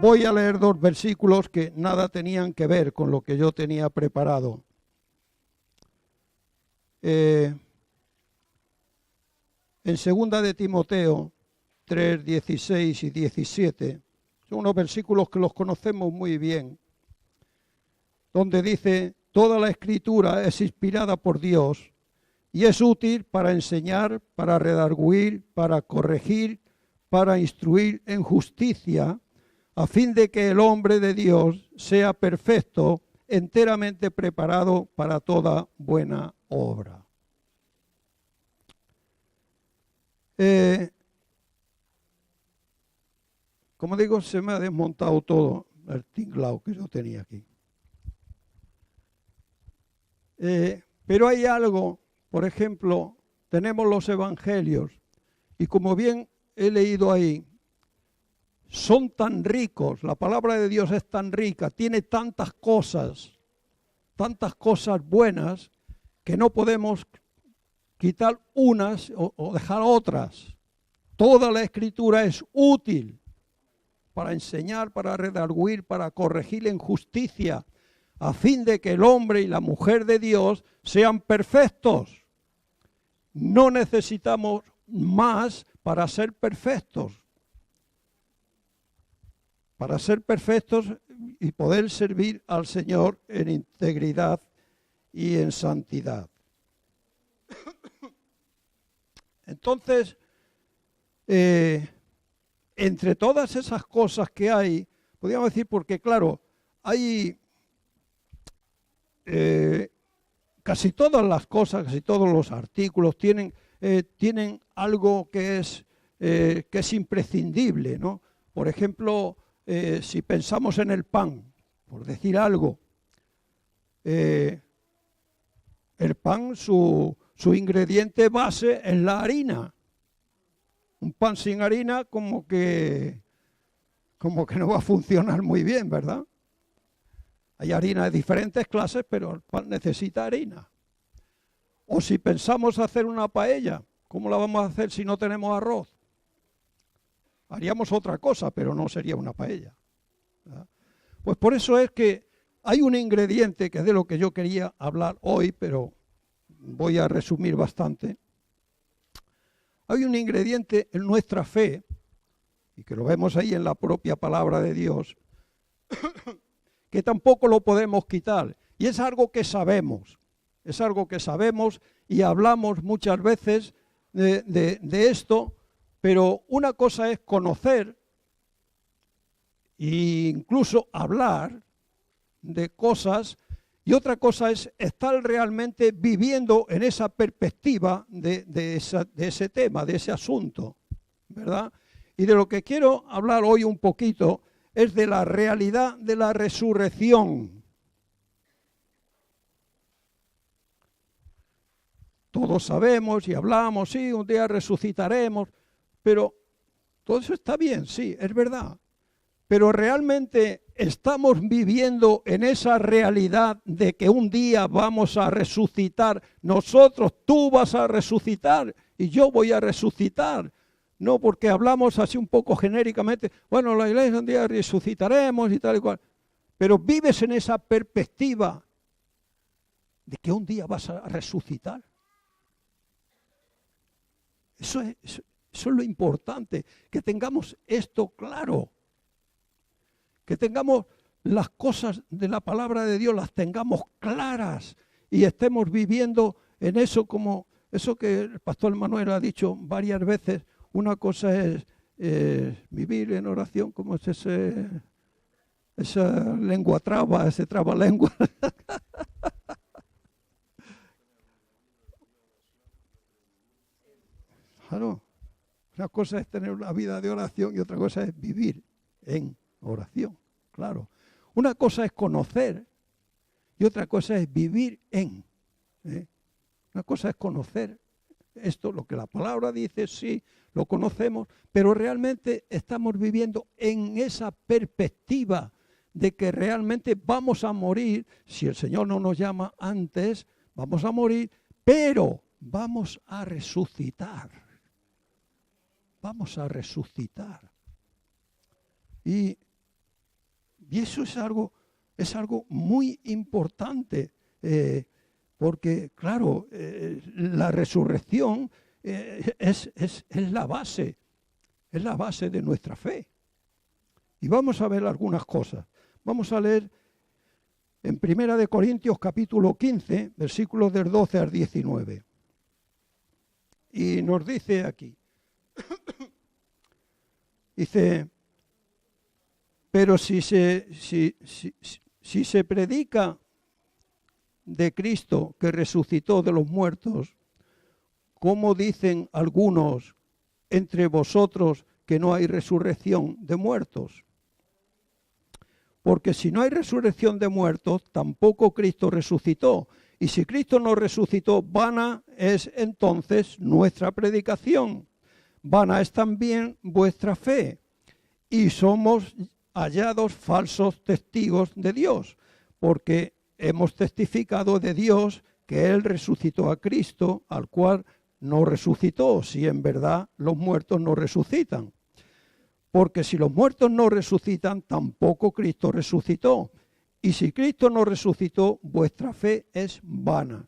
voy a leer 2 versículos que nada tenían que ver con lo que yo tenía preparado. En 2 de Timoteo 3, 16 y 17, son unos versículos que los conocemos muy bien, donde dice: toda la Escritura es inspirada por Dios y es útil para enseñar, para redarguir, para corregir, para instruir en justicia, a fin de que el hombre de Dios sea perfecto, enteramente preparado para toda buena obra. Como digo, se me ha desmontado todo el tinglao que yo tenía aquí. Pero hay algo, por ejemplo, tenemos los evangelios, y como bien he leído ahí, son tan ricos, la palabra de Dios es tan rica, tiene tantas cosas buenas, que no podemos quitar unas o dejar otras. Toda la Escritura es útil para enseñar, para redarguir, para corregir en justicia, a fin de que el hombre y la mujer de Dios sean perfectos. No necesitamos más para ser perfectos. Para ser perfectos y poder servir al Señor en integridad y en santidad. Entonces, entre todas esas cosas que hay, podríamos decir, porque claro, hay casi todas las cosas, casi todos los artículos tienen algo que es imprescindible, ¿no? Por ejemplo, si pensamos en el pan, por decir algo, el pan, su ingrediente base es la harina. Un pan sin harina como que no va a funcionar muy bien, ¿verdad? Hay harina de diferentes clases, pero el pan necesita harina. O si pensamos hacer una paella, ¿cómo la vamos a hacer si no tenemos arroz? Haríamos otra cosa, pero no sería una paella, ¿verdad? Pues por eso es que hay un ingrediente que es de lo que yo quería hablar hoy, pero voy a resumir bastante. Hay un ingrediente en nuestra fe, y que lo vemos ahí en la propia palabra de Dios, que tampoco lo podemos quitar. Y es algo que sabemos y hablamos muchas veces de esto, pero una cosa es conocer e incluso hablar de cosas, y otra cosa es estar realmente viviendo en esa perspectiva de ese tema, de ese asunto, ¿verdad? Y de lo que quiero hablar hoy un poquito es de la realidad de la resurrección. Todos sabemos y hablamos, sí, un día resucitaremos, pero todo eso está bien, sí, es verdad. Pero realmente estamos viviendo en esa realidad de que un día vamos a resucitar. Nosotros, tú vas a resucitar y yo voy a resucitar. No porque hablamos así un poco genéricamente, bueno, la iglesia un día resucitaremos y tal y cual. Pero vives en esa perspectiva de que un día vas a resucitar. Eso es lo importante, que tengamos esto claro. Que tengamos las cosas de la palabra de Dios, las tengamos claras y estemos viviendo en eso, como eso que el pastor Manuel ha dicho varias veces. Una cosa es vivir en oración, como es esa lengua traba, ese trabalengua. Claro, una cosa es tener una vida de oración y otra cosa es vivir en oración, claro. Una cosa es conocer y otra cosa es vivir en. Una cosa es conocer esto, lo que la palabra dice, sí, lo conocemos, pero realmente estamos viviendo en esa perspectiva de que realmente vamos a morir, si el Señor no nos llama antes, vamos a morir, pero vamos a resucitar. Vamos a resucitar. Y Y eso es algo muy importante, porque, claro, la resurrección es la base de nuestra fe. Y vamos a ver algunas cosas. Vamos a leer en 1 Corintios capítulo 15, versículos del 12 al 19. Y nos dice aquí, dice, pero si se predica de Cristo que resucitó de los muertos, ¿cómo dicen algunos entre vosotros que no hay resurrección de muertos? Porque si no hay resurrección de muertos, tampoco Cristo resucitó. Y si Cristo no resucitó, vana es entonces nuestra predicación. Vana es también vuestra fe. Y somos hallados falsos testigos de Dios, porque hemos testificado de Dios que Él resucitó a Cristo, al cual no resucitó, si en verdad los muertos no resucitan. Porque si los muertos no resucitan, tampoco Cristo resucitó. Y si Cristo no resucitó, vuestra fe es vana.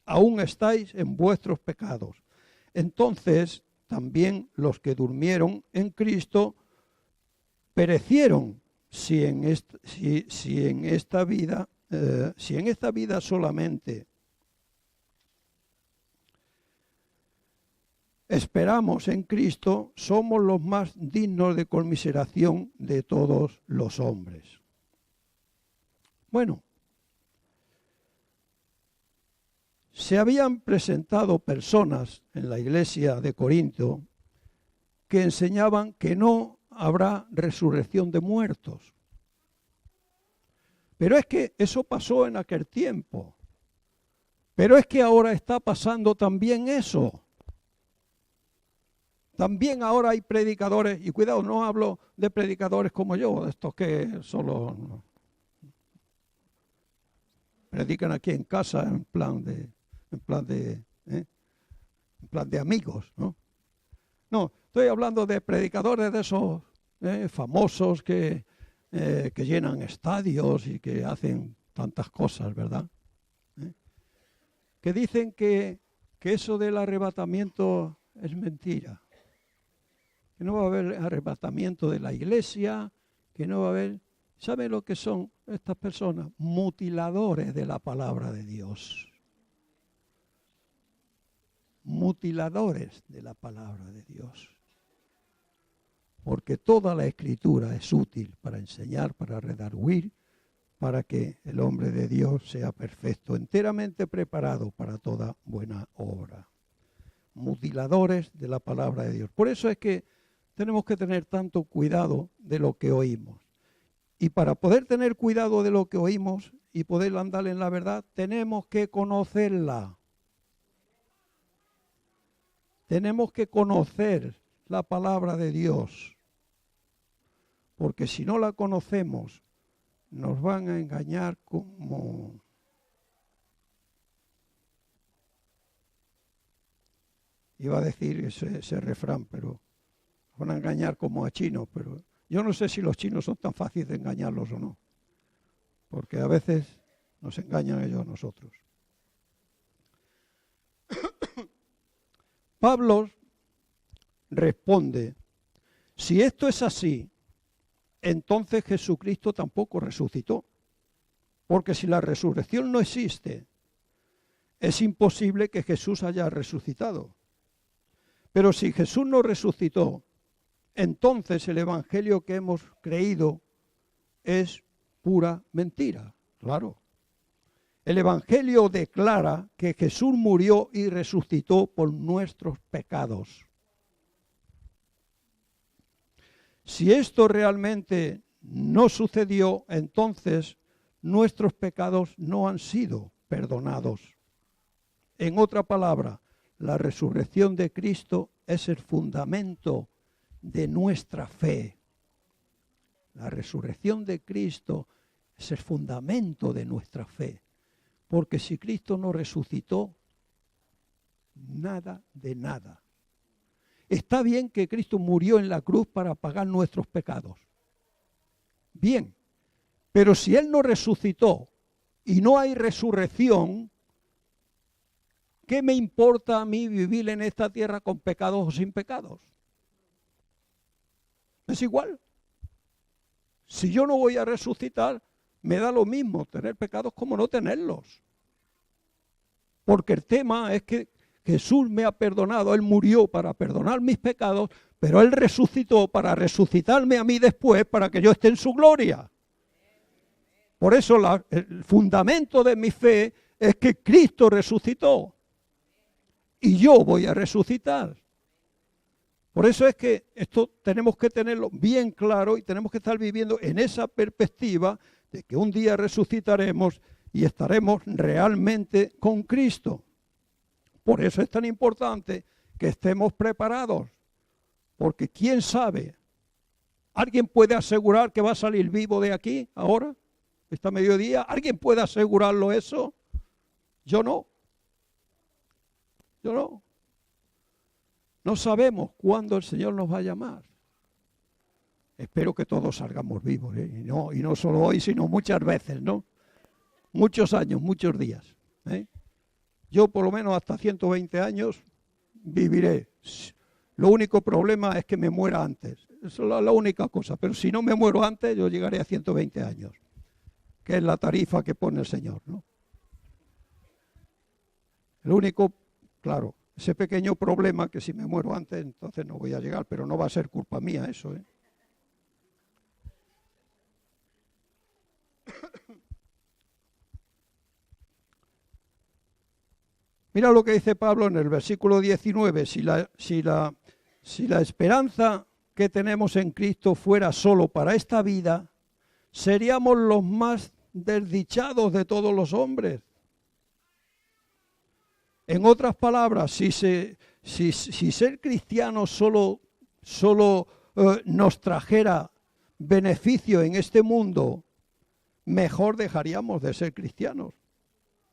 Aún estáis en vuestros pecados. Entonces, también los que durmieron en Cristo perecieron. Si en esta vida solamente esperamos en Cristo, somos los más dignos de conmiseración de todos los hombres. Bueno, se habían presentado personas en la iglesia de Corinto que enseñaban que no habrá resurrección de muertos. Pero es que eso pasó en aquel tiempo. Pero es que ahora está pasando también eso. También ahora hay predicadores, y cuidado, no hablo de predicadores como yo, de estos que solo predican aquí en casa en plan de amigos, ¿no? No, estoy hablando de predicadores de esos famosos que llenan estadios y que hacen tantas cosas, ¿verdad? Que dicen que eso del arrebatamiento es mentira. Que no va a haber arrebatamiento de la iglesia, que no va a haber... ¿Saben lo que son estas personas? Mutiladores de la palabra de Dios. Mutiladores de la palabra de Dios. Porque toda la escritura es útil para enseñar, para redarguir, para que el hombre de Dios sea perfecto, enteramente preparado para toda buena obra. Mutiladores de la palabra de Dios. Por eso es que tenemos que tener tanto cuidado de lo que oímos. Y para poder tener cuidado de lo que oímos y poder andar en la verdad, tenemos que conocerla. Tenemos que conocer la palabra de Dios. Porque si no la conocemos, nos van a engañar como... Iba a decir ese refrán, pero van a engañar como a chinos, pero yo no sé si los chinos son tan fáciles de engañarlos o no, porque a veces nos engañan ellos a nosotros. Pablo responde, si esto es así, entonces Jesucristo tampoco resucitó, porque si la resurrección no existe, es imposible que Jesús haya resucitado. Pero si Jesús no resucitó, entonces el evangelio que hemos creído es pura mentira. Claro. El evangelio declara que Jesús murió y resucitó por nuestros pecados. Si esto realmente no sucedió, entonces nuestros pecados no han sido perdonados. En otra palabra, la resurrección de Cristo es el fundamento de nuestra fe. La resurrección de Cristo es el fundamento de nuestra fe. Porque si Cristo no resucitó, nada de nada. Está bien que Cristo murió en la cruz para pagar nuestros pecados. Bien, Pero si Él no resucitó y no hay resurrección, ¿qué me importa a mí vivir en esta tierra con pecados o sin pecados? Es igual. Si yo no voy a resucitar, me da lo mismo tener pecados como no tenerlos. Porque el tema es que Jesús me ha perdonado, Él murió para perdonar mis pecados, pero Él resucitó para resucitarme a mí después para que yo esté en su gloria. Por eso el fundamento de mi fe es que Cristo resucitó y yo voy a resucitar. Por eso es que esto tenemos que tenerlo bien claro y tenemos que estar viviendo en esa perspectiva de que un día resucitaremos y estaremos realmente con Cristo. Por eso es tan importante que estemos preparados, porque quién sabe, ¿alguien puede asegurar que va a salir vivo de aquí ahora, esta mediodía? ¿Alguien puede asegurarlo eso? Yo no. Yo no. No sabemos cuándo el Señor nos va a llamar. Espero que todos salgamos vivos, ¿eh? Y no solo hoy, sino muchas veces, ¿no? Muchos años, muchos días, ¿eh? Yo por lo menos hasta 120 años viviré. Lo único problema es que me muera antes. Esa es la única cosa. Pero si no me muero antes, yo llegaré a 120 años, que es la tarifa que pone el Señor, ¿no? El único, claro, ese pequeño problema que si me muero antes, entonces no voy a llegar, pero no va a ser culpa mía eso, ¿eh? Mira lo que dice Pablo en el versículo 19, si la esperanza que tenemos en Cristo fuera solo para esta vida, seríamos los más desdichados de todos los hombres. En otras palabras, si ser cristiano solo nos trajera beneficio en este mundo, mejor dejaríamos de ser cristianos.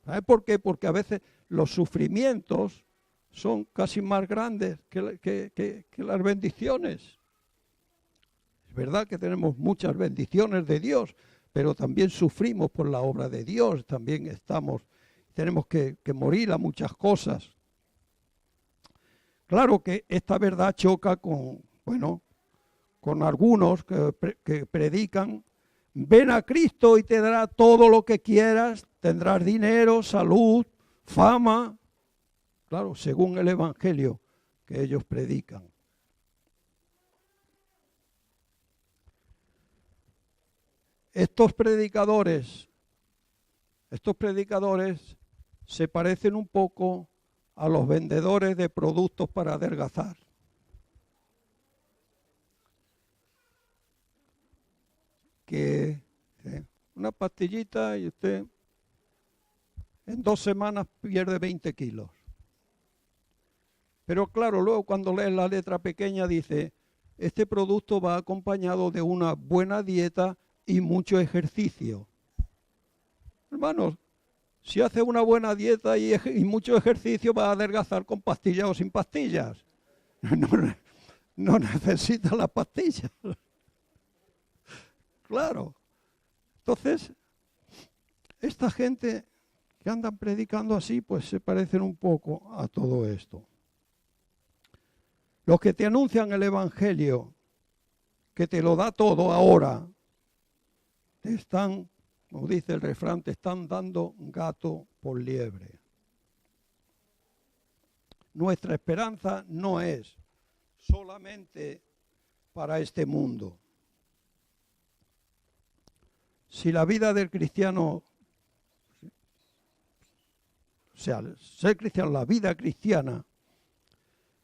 ¿Sabes por qué? Porque a veces los sufrimientos son casi más grandes que las bendiciones. Es verdad que tenemos muchas bendiciones de Dios, pero también sufrimos por la obra de Dios, también tenemos que morir a muchas cosas. Claro que esta verdad choca con algunos que predican: ven a Cristo y te dará todo lo que quieras, tendrás dinero, salud, fama. Claro, según el evangelio que ellos predican. Estos predicadores se parecen un poco a los vendedores de productos para adelgazar. Que una pastillita y usted en 2 semanas pierde 20 kilos. Pero claro, luego cuando lees la letra pequeña dice: este producto va acompañado de una buena dieta y mucho ejercicio. Hermanos, si hace una buena dieta y mucho ejercicio, va a adelgazar con pastillas o sin pastillas. No necesita las pastillas. Claro. Entonces, esta gente que andan predicando así, pues se parecen un poco a todo esto. Los que te anuncian el evangelio, que te lo da todo ahora, te están, como dice el refrán, te están dando gato por liebre. Nuestra esperanza no es solamente para este mundo. Si la vida del cristiano, o sea, ser cristiano, la vida cristiana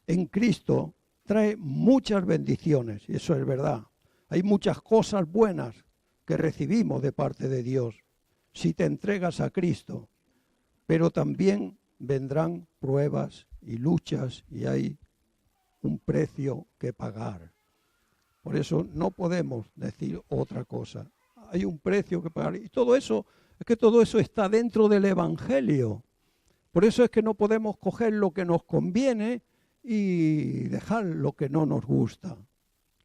en Cristo trae muchas bendiciones, y eso es verdad. Hay muchas cosas buenas que recibimos de parte de Dios si te entregas a Cristo, pero también vendrán pruebas y luchas y hay un precio que pagar. Por eso no podemos decir otra cosa. Hay un precio que pagar. Y todo eso, es que todo eso está dentro del evangelio. Por eso es que no podemos coger lo que nos conviene y dejar lo que no nos gusta.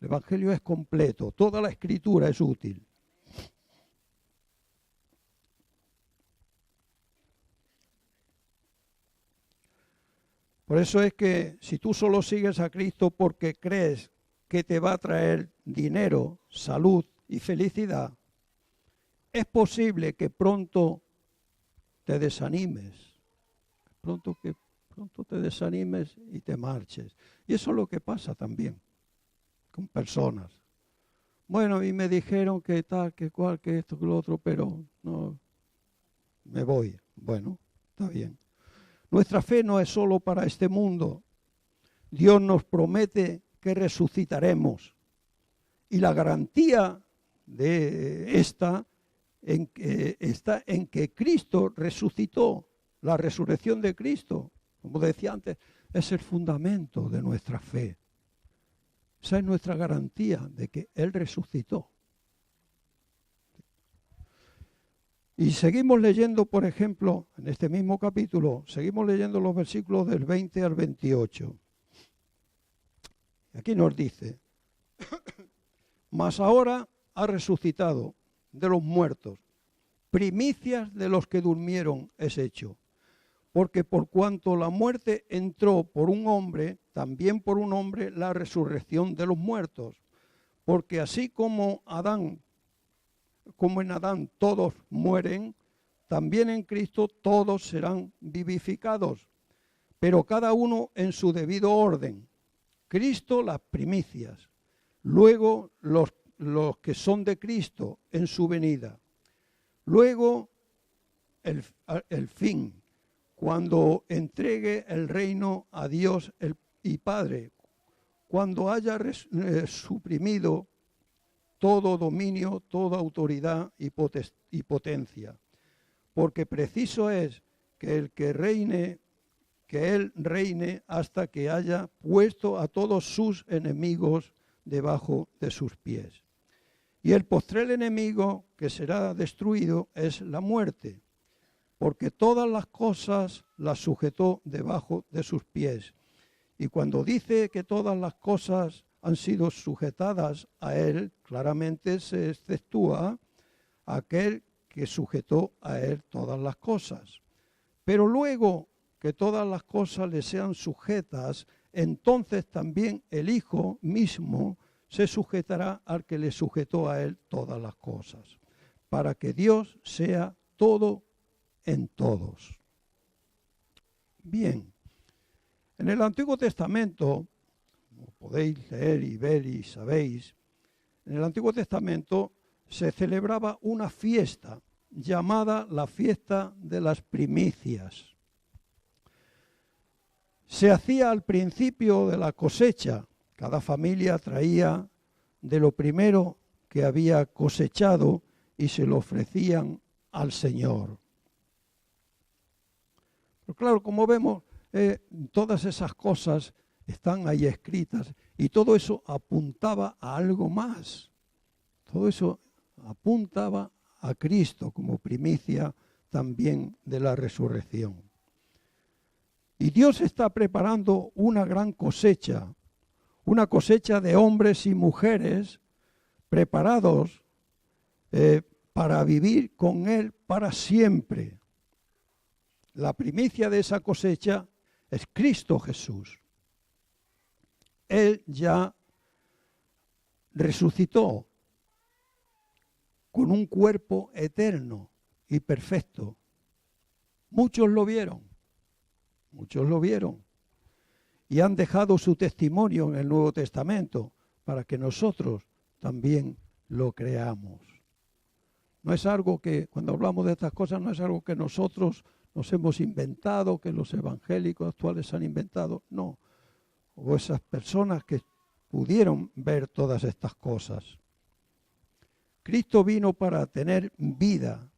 El evangelio es completo, toda la escritura es útil. Por eso es que si tú solo sigues a Cristo porque crees que te va a traer dinero, salud y felicidad, es posible que pronto te desanimes, pronto te desanimes y te marches. Y eso es lo que pasa también con personas. Bueno, y me dijeron que tal, que cual, que esto, que lo otro, pero no, me voy. Bueno, está bien. Nuestra fe no es solo para este mundo. Dios nos promete que resucitaremos. Y la garantía de esta está en que Cristo resucitó. La resurrección de Cristo, como decía antes, es el fundamento de nuestra fe. Esa es nuestra garantía de que Él resucitó. Y seguimos leyendo, por ejemplo, en este mismo capítulo, seguimos leyendo los versículos del 20 al 28. Aquí nos dice, mas ahora ha resucitado de los muertos, primicias de los que durmieron es hecho. Porque por cuanto la muerte entró por un hombre, también por un hombre la resurrección de los muertos. Porque así como en Adán todos mueren, también en Cristo todos serán vivificados, pero cada uno en su debido orden. Cristo las primicias, luego los que son de Cristo en su venida, luego el fin, cuando entregue el reino a Dios y Padre, cuando haya suprimido todo dominio, toda autoridad y potencia. Porque preciso es que Él reine hasta que haya puesto a todos sus enemigos debajo de sus pies. Y el postrer enemigo que será destruido es la muerte, porque todas las cosas las sujetó debajo de sus pies. Y cuando dice que todas las cosas han sido sujetadas a Él, claramente se exceptúa aquel que sujetó a Él todas las cosas. Pero luego que todas las cosas le sean sujetas, entonces también el Hijo mismo se sujetará al que le sujetó a Él todas las cosas, para que Dios sea todo en todos. Bien, en el Antiguo Testamento, como podéis leer y ver y sabéis, en el Antiguo Testamento se celebraba una fiesta llamada la fiesta de las primicias. Se hacía al principio de la cosecha. Cada familia traía de lo primero que había cosechado y se lo ofrecían al Señor. Pero claro, como vemos, todas esas cosas están ahí escritas y todo eso apuntaba a algo más. Todo eso apuntaba a Cristo como primicia también de la resurrección. Y Dios está preparando una gran cosecha, una cosecha de hombres y mujeres preparados para vivir con Él para siempre. La primicia de esa cosecha es Cristo Jesús. Él ya resucitó con un cuerpo eterno y perfecto. Muchos lo vieron y han dejado su testimonio en el Nuevo Testamento para que nosotros también lo creamos. No es algo que, cuando hablamos de estas cosas, no es algo que nosotros nos hemos inventado, que los evangélicos actuales han inventado, no. O esas personas que pudieron ver todas estas cosas. Cristo vino para tener vida.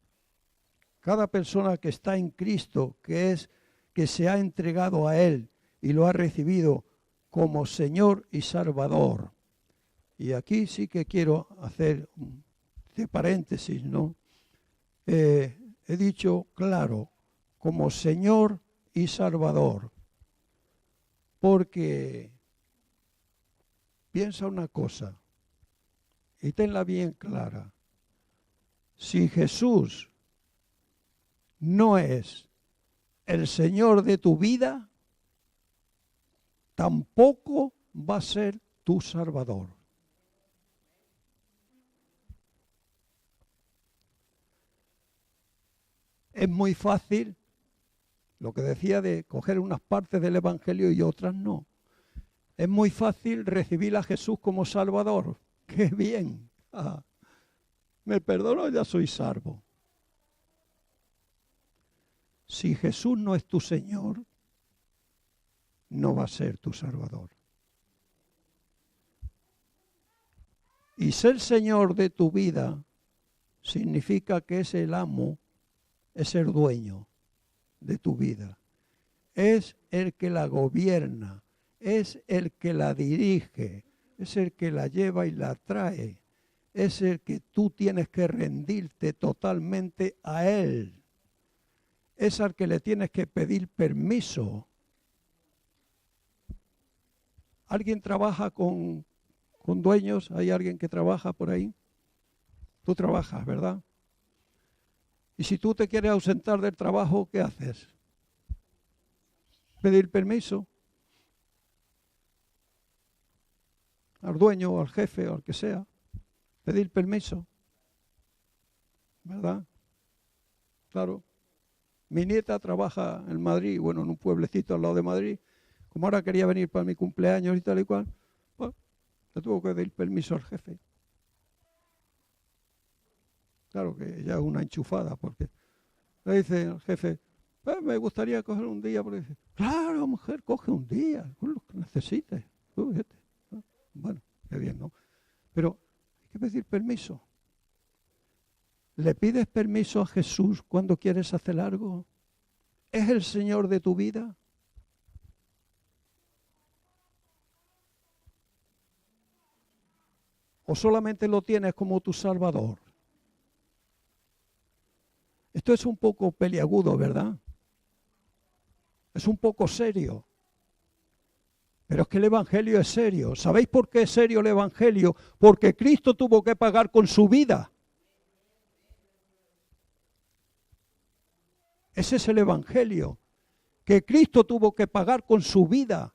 Cada persona que está en Cristo, que se ha entregado a Él y lo ha recibido como Señor y Salvador. Y aquí sí que quiero hacer de paréntesis, ¿no? He dicho claro, como Señor y Salvador. Porque piensa una cosa y tenla bien clara. Si Jesús no es el Señor de tu vida, tampoco va a ser tu Salvador. Es muy fácil, lo que decía de coger unas partes del Evangelio y otras no. Es muy fácil recibir a Jesús como Salvador. ¡Qué bien! Ah, me perdono, ya soy salvo. Si Jesús no es tu Señor, no va a ser tu Salvador. Y ser Señor de tu vida significa que es el amo, es el dueño de tu vida. Es el que la gobierna, es el que la dirige, es el que la lleva y la trae. Es el que tú tienes que rendirte totalmente a Él. Es al que le tienes que pedir permiso. ¿Alguien trabaja con dueños? ¿Hay alguien que trabaja por ahí? Tú trabajas, ¿verdad? Y si tú te quieres ausentar del trabajo, ¿qué haces? Pedir permiso al dueño o al jefe o al que sea. Pedir permiso, ¿verdad? Claro. Mi nieta trabaja en Madrid, bueno, en un pueblecito al lado de Madrid. Como ahora quería venir para mi cumpleaños y tal y cual, pues, le tuvo que pedir permiso al jefe. Claro que ya es una enchufada, porque le dice al jefe, me gustaría coger un día, porque dice, claro, mujer, coge un día, con lo que necesites. Bueno, qué bien, ¿no? Pero hay que pedir permiso. ¿Le pides permiso a Jesús cuando quieres hacer algo? ¿Es el Señor de tu vida? ¿O solamente lo tienes como tu Salvador? Esto es un poco peliagudo, ¿verdad? Es un poco serio. Pero es que el Evangelio es serio. ¿Sabéis por qué es serio el Evangelio? Porque Cristo tuvo que pagar con su vida. Ese es el Evangelio. Que Cristo tuvo que pagar con su vida.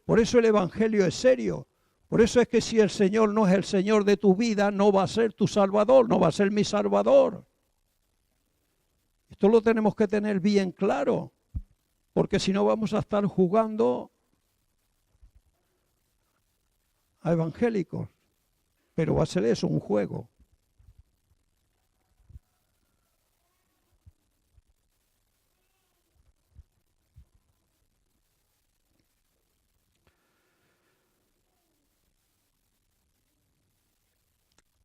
Por eso el Evangelio es serio. Por eso es que si el Señor no es el Señor de tu vida, no va a ser tu Salvador, no va a ser mi Salvador. Esto lo tenemos que tener bien claro. Porque si no vamos a estar jugando a evangélicos. Pero va a ser eso, un juego.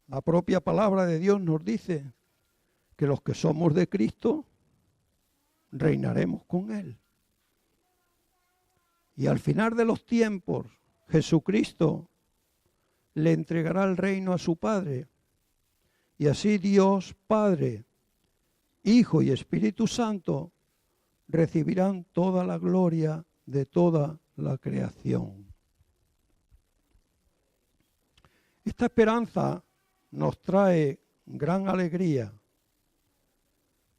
La propia palabra de Dios nos dice que los que somos de Cristo reinaremos con Él. Y al final de los tiempos, Jesucristo le entregará el reino a su Padre. Y así Dios, Padre, Hijo y Espíritu Santo recibirán toda la gloria de toda la creación. Esta esperanza nos trae gran alegría.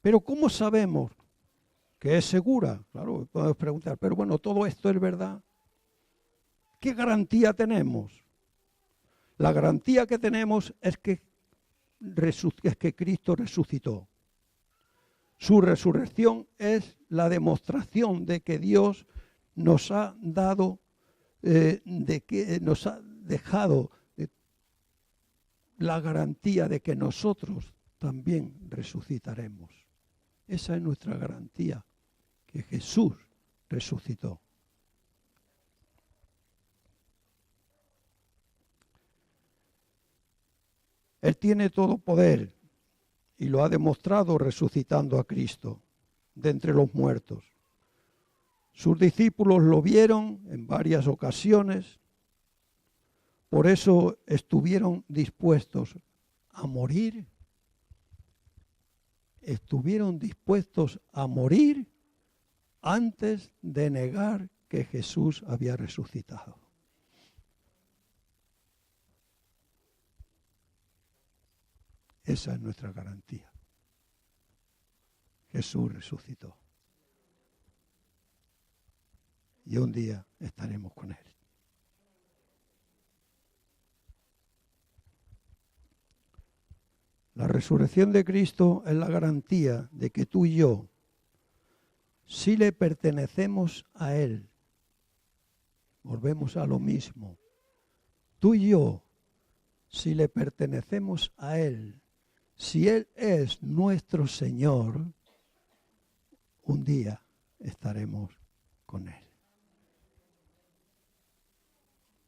Pero ¿cómo sabemos que es segura? Claro, podemos preguntar, pero bueno, ¿todo esto es verdad? ¿Qué garantía tenemos? La garantía que tenemos es que Cristo resucitó. Su resurrección es la demostración de que Dios nos ha dado, de que nos ha dejado la garantía de que nosotros también resucitaremos. Esa es nuestra garantía, que Jesús resucitó. Él tiene todo poder y lo ha demostrado resucitando a Cristo de entre los muertos. Sus discípulos lo vieron en varias ocasiones, por eso estuvieron dispuestos a morir. Estuvieron dispuestos a morir antes de negar que Jesús había resucitado. Esa es nuestra garantía. Jesús resucitó. y un día estaremos con Él. La resurrección de Cristo es la garantía de que tú y yo, si le pertenecemos a Él, volvemos a lo mismo. Tú y yo, si le pertenecemos a Él, si Él es nuestro Señor, un día estaremos con Él.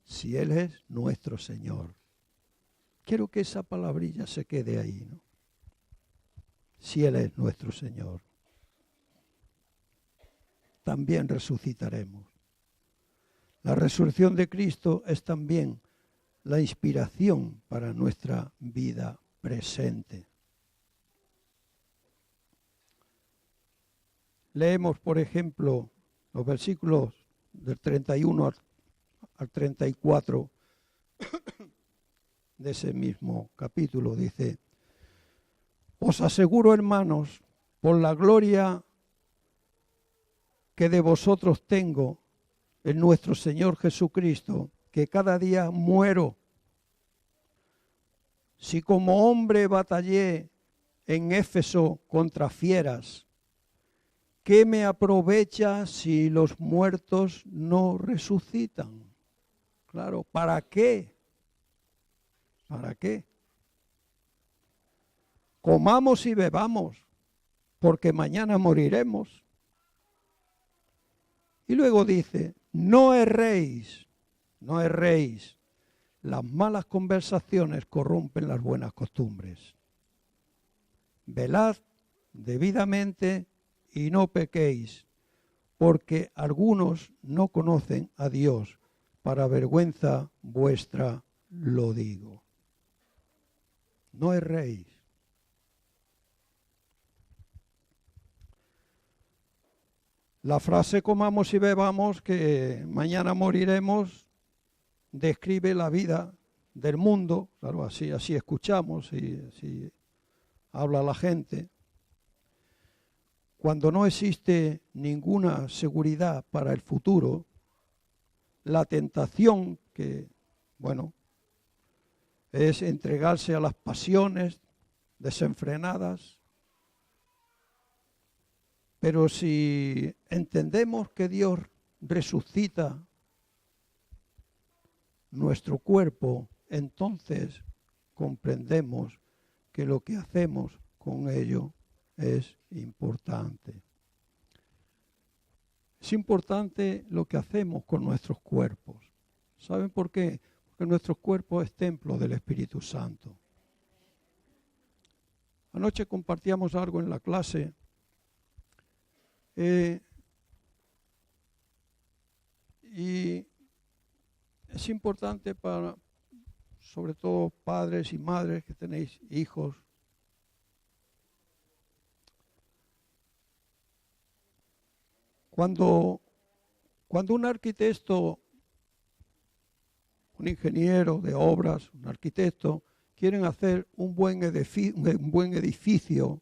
Si Él es nuestro Señor. Quiero que esa palabrilla se quede ahí, ¿no? Si Él es nuestro Señor, también resucitaremos. La resurrección de Cristo es también la inspiración para nuestra vida presente. Leemos, por ejemplo, los versículos del 31 al 34 de ese mismo capítulo. Dice: os aseguro, hermanos, por la gloria que de vosotros tengo en nuestro Señor Jesucristo, que cada día muero. Si como hombre batallé en Éfeso contra fieras, ¿qué me aprovecha si los muertos no resucitan? Claro, ¿para qué? ¿Para qué? Comamos y bebamos, porque mañana moriremos. Y luego dice: no erréis, no erréis. Las malas conversaciones corrompen las buenas costumbres. Velad debidamente y no pequéis, porque algunos no conocen a Dios. Para vergüenza vuestra lo digo. No erréis. La frase comamos y bebamos, que mañana moriremos, describe la vida del mundo. Claro, así escuchamos y así habla la gente. Cuando no existe ninguna seguridad para el futuro, la tentación es entregarse a las pasiones desenfrenadas. Pero si entendemos que Dios resucita nuestro cuerpo, entonces comprendemos que lo que hacemos con ello es importante. Es importante lo que hacemos con nuestros cuerpos. ¿Saben por qué? Porque nuestro cuerpo es templo del Espíritu Santo. Anoche compartíamos algo en la clase. Y es importante para, sobre todo, padres y madres que tenéis hijos. Cuando un arquitecto, un ingeniero de obras, un arquitecto, quieren hacer un buen edificio,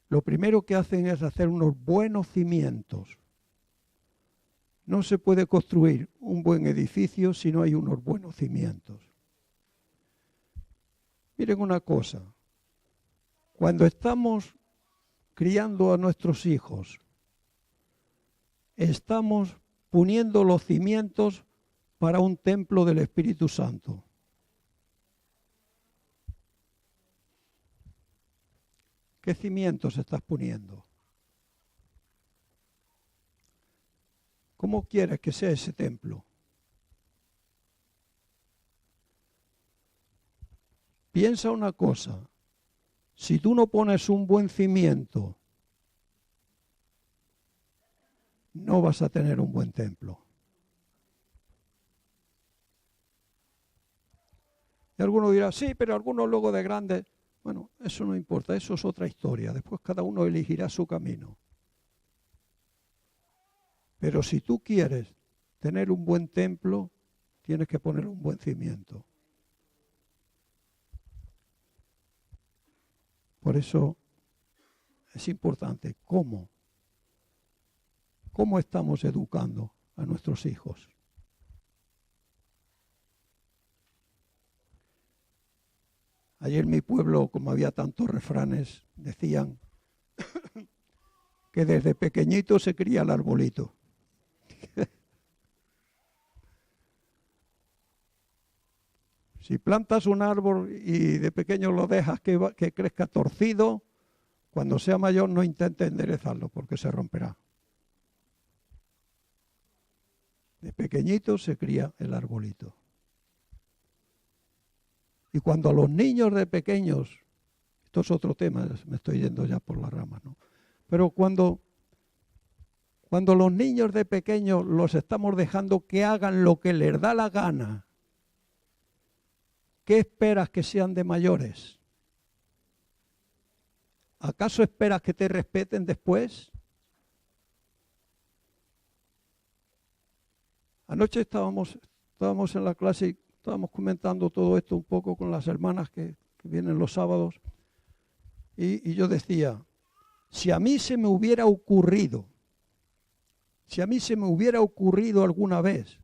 lo primero que hacen es hacer unos buenos cimientos. No se puede construir un buen edificio si no hay unos buenos cimientos. Miren una cosa, cuando estamos criando a nuestros hijos, estamos poniendo los cimientos para un templo del Espíritu Santo. ¿Qué cimientos estás poniendo? ¿Cómo quieres que sea ese templo? Piensa una cosa, si tú no pones un buen cimiento, no vas a tener un buen templo. Y alguno dirá, sí, pero algunos luego de grandes. Bueno, eso no importa, eso es otra historia. Después cada uno elegirá su camino. Pero si tú quieres tener un buen templo, tienes que poner un buen cimiento. Por eso es importante cómo ¿Cómo estamos educando a nuestros hijos? Ayer en mi pueblo, como había tantos refranes, decían que desde pequeñito se cría el arbolito. Si plantas un árbol y de pequeño lo dejas que crezca torcido, cuando sea mayor no intentes enderezarlo porque se romperá. De pequeñito se cría el arbolito. Y cuando a los niños de pequeños, esto es otro tema, me estoy yendo ya por las ramas, ¿no? Pero cuando los niños de pequeños los estamos dejando que hagan lo que les da la gana, ¿qué esperas que sean de mayores? ¿Acaso esperas que te respeten después? Anoche estábamos en la clase y estábamos comentando todo esto un poco con las hermanas que vienen los sábados. Y yo decía, si a mí se me hubiera ocurrido alguna vez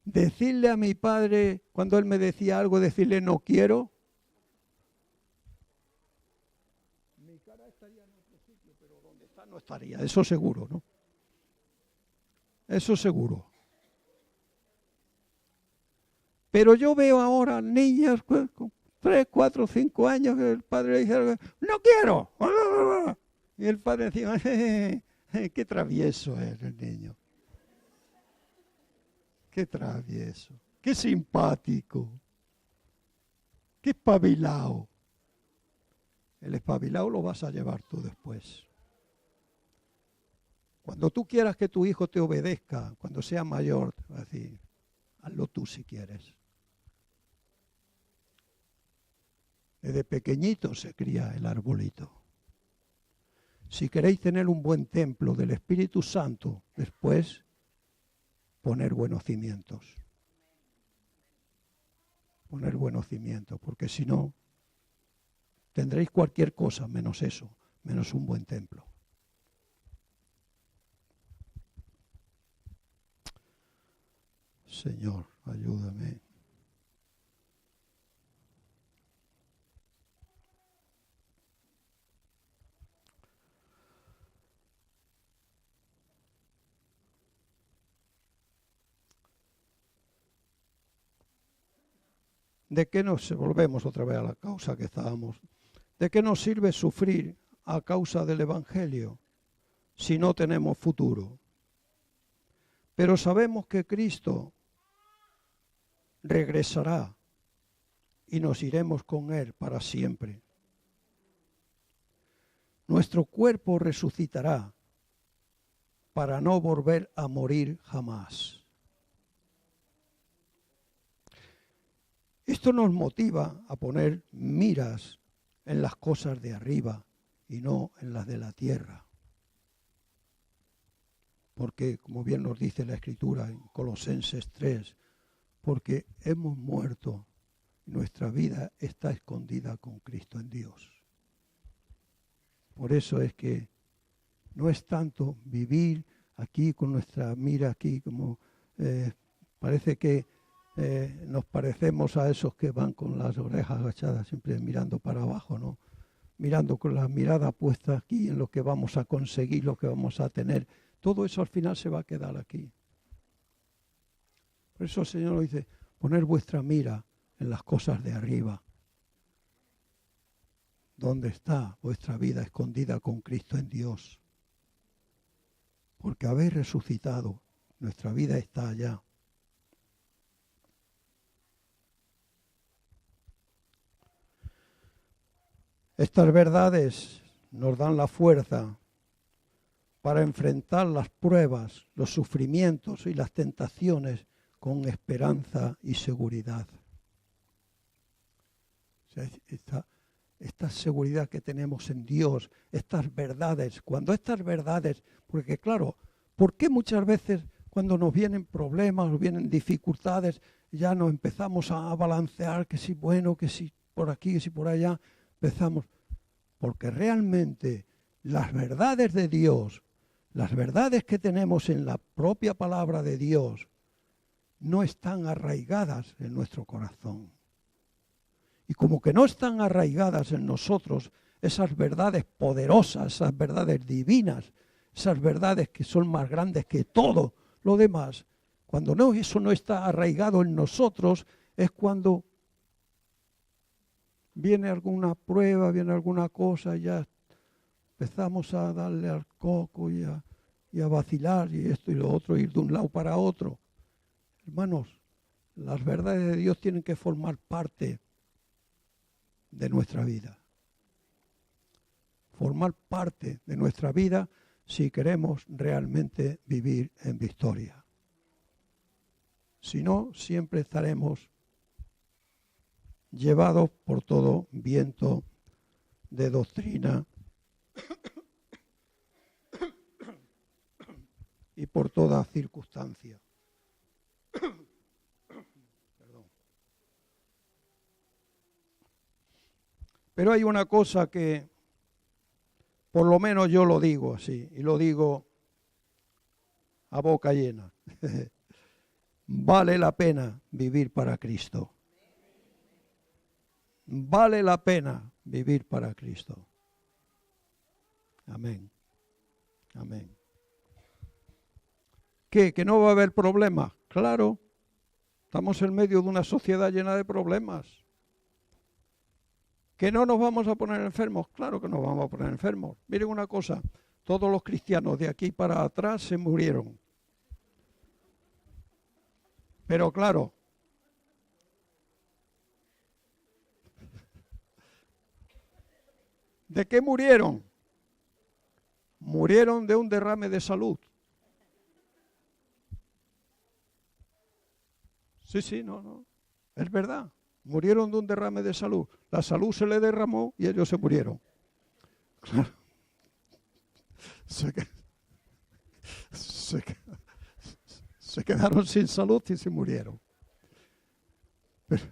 decirle a mi padre, cuando él me decía algo, decirle no quiero, mi cara estaría en otro sitio, pero donde está no estaría, eso seguro, ¿no? Eso seguro. Pero yo veo ahora niñas con 3, 4, 5 años que el padre le dice, no quiero. Y el padre decía, qué travieso es el niño. Qué travieso, qué simpático, qué espabilado. El espabilado lo vas a llevar tú después. Cuando tú quieras que tu hijo te obedezca, cuando sea mayor, te va a decir, hazlo tú si quieres. Desde pequeñito se cría el arbolito. Si queréis tener un buen templo del Espíritu Santo, después poner buenos cimientos. Poner buenos cimientos, porque si no, tendréis cualquier cosa menos eso, menos un buen templo. Señor, ayúdame. ¿De qué nos volvemos otra vez a la causa que estábamos? ¿De qué nos sirve sufrir a causa del Evangelio si no tenemos futuro? Pero sabemos que Cristo regresará y nos iremos con Él para siempre. Nuestro cuerpo resucitará para no volver a morir jamás. Esto nos motiva a poner miras en las cosas de arriba y no en las de la tierra. Porque, como bien nos dice la Escritura en Colosenses 3, porque hemos muerto, nuestra vida está escondida con Cristo en Dios. Por eso es que no es tanto vivir aquí con nuestra mira aquí, como parece que nos parecemos a esos que van con las orejas agachadas, siempre mirando para abajo, ¿no? Mirando con la mirada puesta aquí en lo que vamos a conseguir, lo que vamos a tener. Todo eso al final se va a quedar aquí. Por eso el Señor nos dice, poner vuestra mira en las cosas de arriba. ¿Dónde está vuestra vida escondida con Cristo en Dios? Porque habéis resucitado, nuestra vida está allá. Estas verdades nos dan la fuerza para enfrentar las pruebas, los sufrimientos y las tentaciones con esperanza y seguridad. O sea, esta seguridad que tenemos en Dios, estas verdades, cuando estas verdades, porque claro, ¿por qué muchas veces cuando nos vienen problemas, nos vienen dificultades, ya nos empezamos a balancear, que si bueno, que si por aquí, que si por allá, empezamos? Porque realmente las verdades de Dios, las verdades que tenemos en la propia palabra de Dios, no están arraigadas en nuestro corazón. Y como que no están arraigadas en nosotros esas verdades poderosas, esas verdades divinas, esas verdades que son más grandes que todo lo demás, cuando eso no está arraigado en nosotros, es cuando viene alguna prueba, viene alguna cosa, ya empezamos a darle al coco y a vacilar y esto y lo otro, ir de un lado para otro. Hermanos, las verdades de Dios tienen que formar parte de nuestra vida. Formar parte de nuestra vida si queremos realmente vivir en victoria. Si no, siempre estaremos llevados por todo viento de doctrina y por toda circunstancia. Pero hay una cosa que, por lo menos yo lo digo así, y lo digo a boca llena. Vale la pena vivir para Cristo. Vale la pena vivir para Cristo. Amén. Amén. ¿Qué? ¿Que no va a haber problemas? Claro. Estamos en medio de una sociedad llena de problemas. ¿Que no nos vamos a poner enfermos? Claro que nos vamos a poner enfermos. Miren una cosa, todos los cristianos de aquí para atrás se murieron. Pero claro, ¿de qué murieron? Murieron de un derrame de salud. Sí, no, es verdad. Murieron de un derrame de salud. La salud se le derramó y ellos se murieron. Claro. Se quedaron sin salud y se murieron. Pero,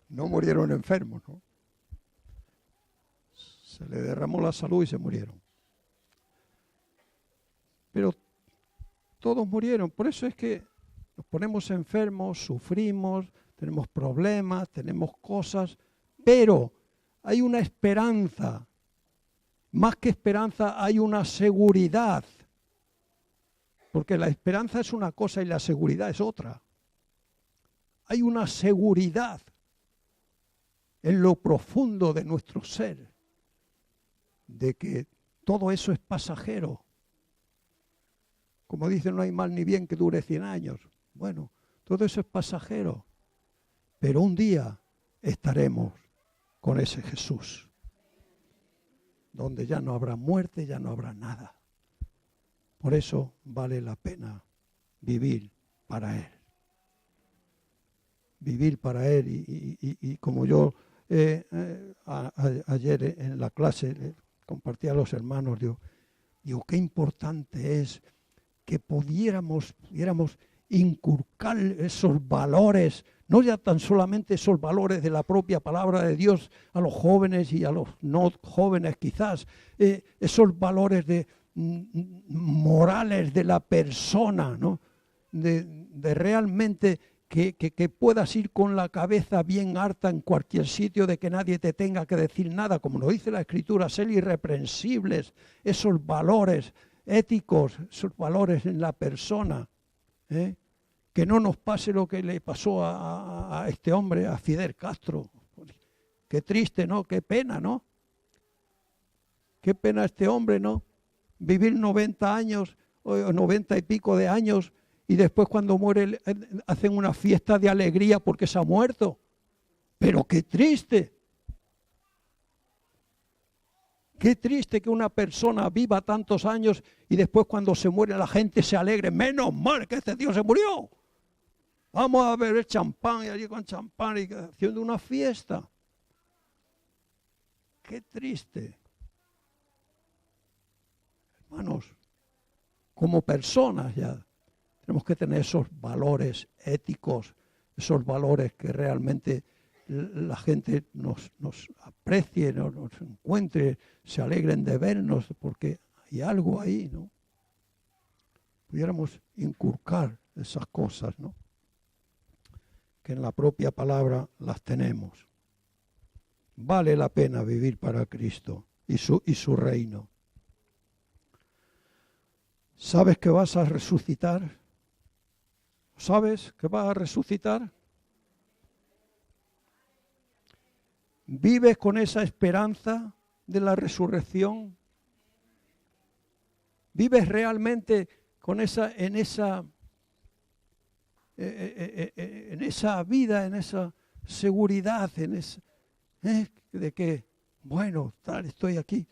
no murieron enfermos, ¿no? Se le derramó la salud y se murieron. Pero todos murieron. Por eso es que nos ponemos enfermos, sufrimos, tenemos problemas, tenemos cosas, pero hay una esperanza. Más que esperanza, hay una seguridad. Porque la esperanza es una cosa y la seguridad es otra. Hay una seguridad en lo profundo de nuestro ser, de que todo eso es pasajero. Como dicen, no hay mal ni bien que dure 100 años. Bueno, todo eso es pasajero. Pero un día estaremos con ese Jesús, donde ya no habrá muerte, ya no habrá nada. Por eso vale la pena vivir para Él. Vivir para Él. Y como yo ayer en la clase compartí a los hermanos, digo, qué importante es que pudiéramos inculcar esos valores, no ya tan solamente esos valores de la propia palabra de Dios a los jóvenes y a los no jóvenes quizás, esos valores morales de la persona, ¿no? De realmente que puedas ir con la cabeza bien harta en cualquier sitio, de que nadie te tenga que decir nada, como nos dice la Escritura, ser irreprensibles, esos valores éticos, esos valores en la persona, que no nos pase lo que le pasó a este hombre, a Fidel Castro. Qué triste, ¿no? Qué pena, ¿no? Qué pena este hombre, ¿no? Vivir 90 años, o 90 y pico de años, y después cuando muere hacen una fiesta de alegría porque se ha muerto. Pero qué triste. Qué triste que una persona viva tantos años y después cuando se muere la gente se alegre. Menos mal que este tío se murió. Vamos a beber champán y allí con champán y haciendo una fiesta. Qué triste. Hermanos, como personas ya tenemos que tener esos valores éticos, esos valores que realmente la gente nos aprecie, nos encuentre, se alegren de vernos, porque hay algo ahí, ¿no? Pudiéramos inculcar esas cosas, ¿no? Que en la propia palabra las tenemos. Vale la pena vivir para Cristo y su reino. ¿Sabes que vas a resucitar? ¿Sabes que vas a resucitar? ¿Vives con esa esperanza de la resurrección? ¿Vives realmente con en esa vida, en esa seguridad, de que, bueno, tal, estoy aquí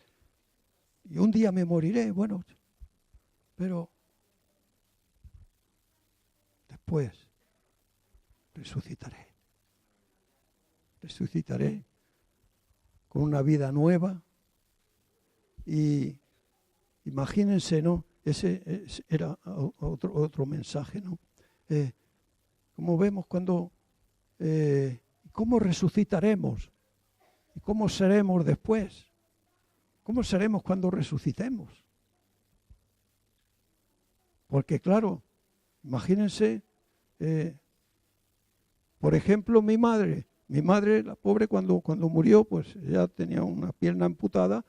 y un día me moriré, bueno, pero después resucitaré con una vida nueva. Y imagínense, ¿no? Ese era otro mensaje, ¿no? Como vemos cuando, ¿cómo resucitaremos? ¿Y cómo seremos después? ¿Cómo seremos cuando resucitemos? Porque claro, imagínense, por ejemplo, mi madre, la pobre, cuando murió, pues ya tenía una pierna amputada.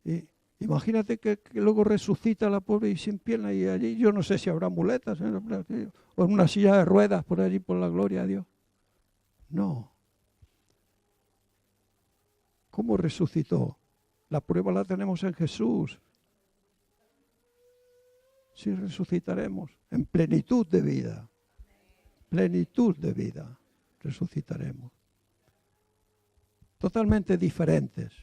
Y imagínate que luego resucita la pobre y sin pierna, y allí yo no sé si habrá muletas, o en una silla de ruedas por allí, por la gloria de Dios. No. ¿Cómo resucitó? La prueba la tenemos en Jesús. Sí, resucitaremos en plenitud de vida. Plenitud de vida. Resucitaremos. Totalmente diferentes.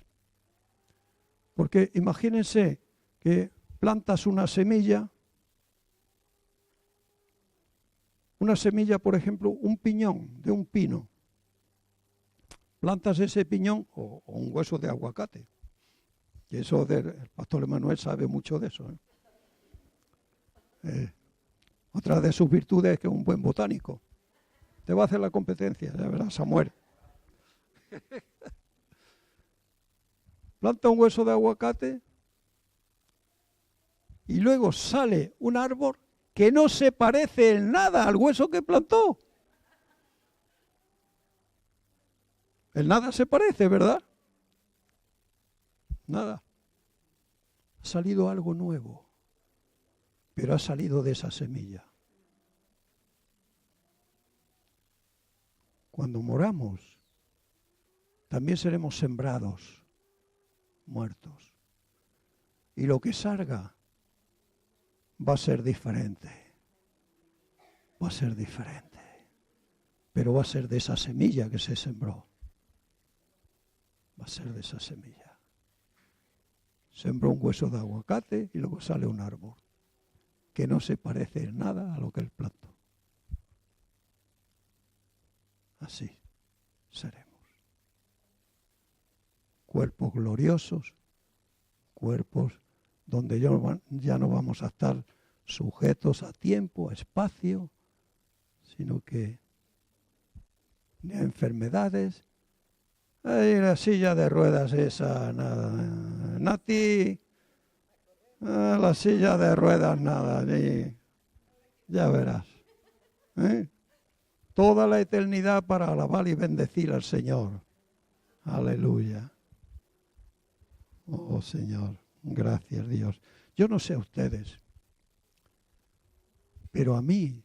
Porque imagínense que plantas una semilla, por ejemplo, un piñón de un pino. Plantas ese piñón o un hueso de aguacate. Y eso el pastor Emanuel sabe mucho de eso. Otra de sus virtudes es que es un buen botánico. Te va a hacer la competencia, ya verás, Samuel. Planta un hueso de aguacate y luego sale un árbol que no se parece en nada al hueso que plantó. En nada se parece, ¿verdad? Nada. Ha salido algo nuevo, pero ha salido de esa semilla. Cuando moramos, también seremos sembrados, muertos. Y lo que salga va a ser diferente. Va a ser diferente. Pero va a ser de esa semilla que se sembró. Va a ser de esa semilla. Sembró un hueso de aguacate y luego sale un árbol que no se parece en nada a lo que él plantó. Así seremos. Cuerpos gloriosos, cuerpos donde ya no vamos a estar sujetos a tiempo, a espacio, sino que ni a enfermedades. Ay, la silla de ruedas esa, nada. Nati, la silla de ruedas, nada. Ya verás. Toda la eternidad para alabar y bendecir al Señor. Aleluya. Oh Señor, gracias Dios. Yo no sé a ustedes, pero a mí,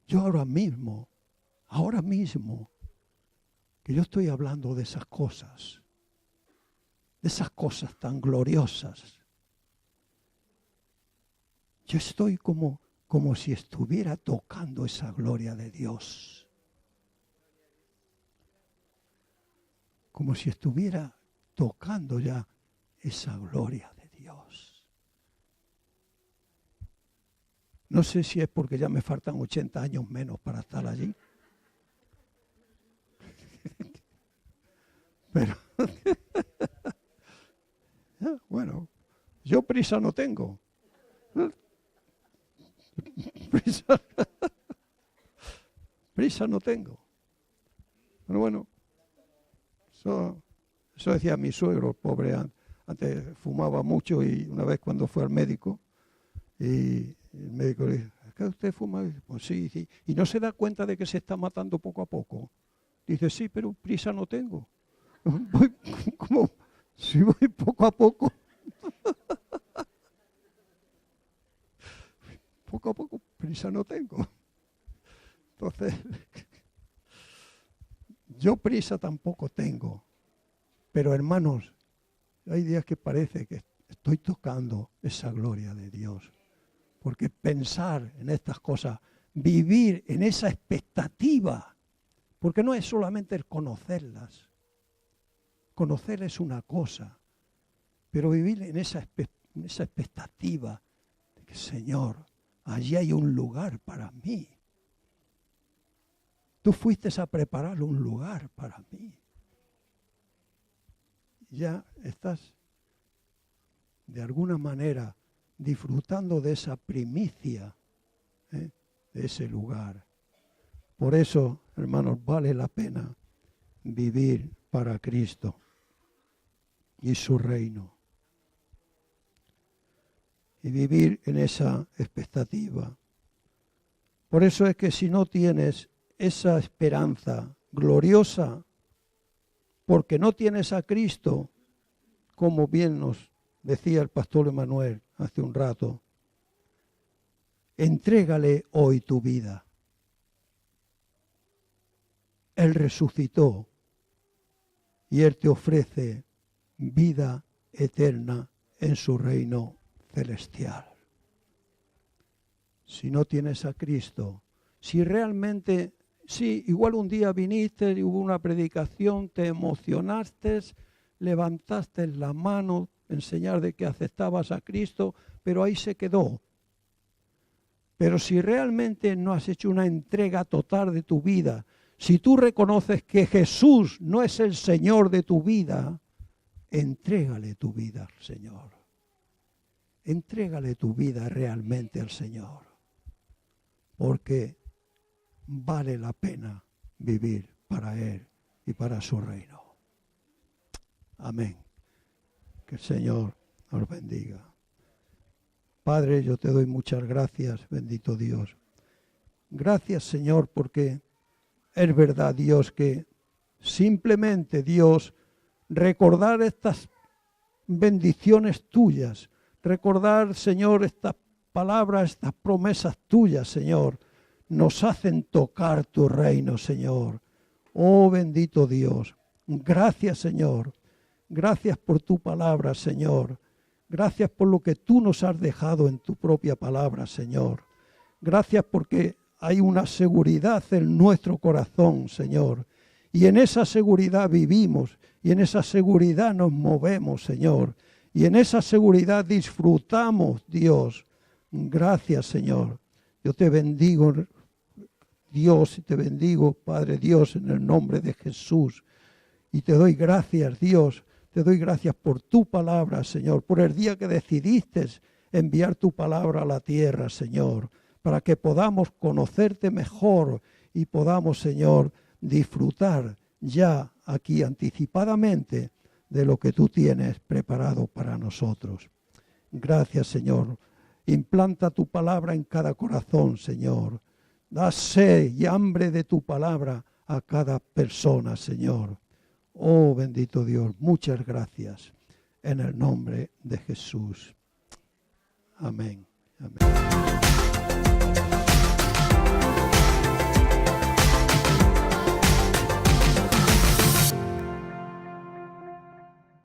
yo ahora mismo, que yo estoy hablando de esas cosas tan gloriosas, yo estoy como si estuviera tocando esa gloria de Dios. Como si estuviera tocando ya esa gloria de Dios. No sé si es porque ya me faltan 80 años menos para estar allí. Pero, bueno, yo prisa no tengo. Prisa. prisa no tengo. Pero bueno, eso decía mi suegro, pobre, antes fumaba mucho y una vez cuando fue al médico, y el médico le dijo, ¿es que usted fuma? Pues sí, sí. Y no se da cuenta de que se está matando poco a poco. Dice, sí, pero prisa no tengo. Voy como, si voy poco a poco. Poco a poco, prisa no tengo. Entonces, yo prisa tampoco tengo. Pero hermanos, hay días que parece que estoy tocando esa gloria de Dios. Porque pensar en estas cosas, vivir en esa expectativa, porque no es solamente el conocerlas. Conocer es una cosa, pero vivir en esa expectativa de que, Señor, allí hay un lugar para mí. Tú fuiste a preparar un lugar para mí. Ya estás, de alguna manera, disfrutando de esa primicia, de ese lugar. Por eso, hermanos, vale la pena vivir para Cristo y su reino. Y vivir en esa expectativa. Por eso es que si no tienes esa esperanza gloriosa, porque no tienes a Cristo, como bien nos decía el pastor Emanuel hace un rato, entrégale hoy tu vida. Él resucitó y Él te ofrece vida eterna en su reino celestial. Si no tienes a Cristo, si realmente, sí, igual un día viniste y hubo una predicación, te emocionaste, levantaste la mano en señal de que aceptabas a Cristo, pero ahí se quedó. Pero si realmente no has hecho una entrega total de tu vida, si tú reconoces que Jesús no es el Señor de tu vida, entrégale tu vida al Señor. Entrégale tu vida realmente al Señor. Porque vale la pena vivir para Él y para su reino. Amén. Que el Señor nos bendiga. Padre, yo te doy muchas gracias, bendito Dios. Gracias, Señor, porque es verdad, Dios, que simplemente, Dios, recordar estas bendiciones tuyas, recordar, Señor, estas palabras, estas promesas tuyas, Señor, nos hacen tocar tu reino, Señor. Oh, bendito Dios. Gracias, Señor. Gracias por tu palabra, Señor. Gracias por lo que tú nos has dejado en tu propia palabra, Señor. Gracias porque hay una seguridad en nuestro corazón, Señor. Y en esa seguridad vivimos y en esa seguridad nos movemos, Señor. Y en esa seguridad disfrutamos, Dios. Gracias, Señor. Yo te bendigo, Dios, y te bendigo, Padre Dios, en el nombre de Jesús. Y te doy gracias, Dios. Te doy gracias por tu palabra, Señor, por el día que decidiste enviar tu palabra a la tierra, Señor, para que podamos conocerte mejor y podamos, Señor, disfrutar ya aquí anticipadamente de lo que tú tienes preparado para nosotros. Gracias, Señor. Implanta tu palabra en cada corazón, Señor. Da sed y hambre de tu palabra a cada persona, Señor. Oh, bendito Dios, muchas gracias en el nombre de Jesús. Amén. Amén.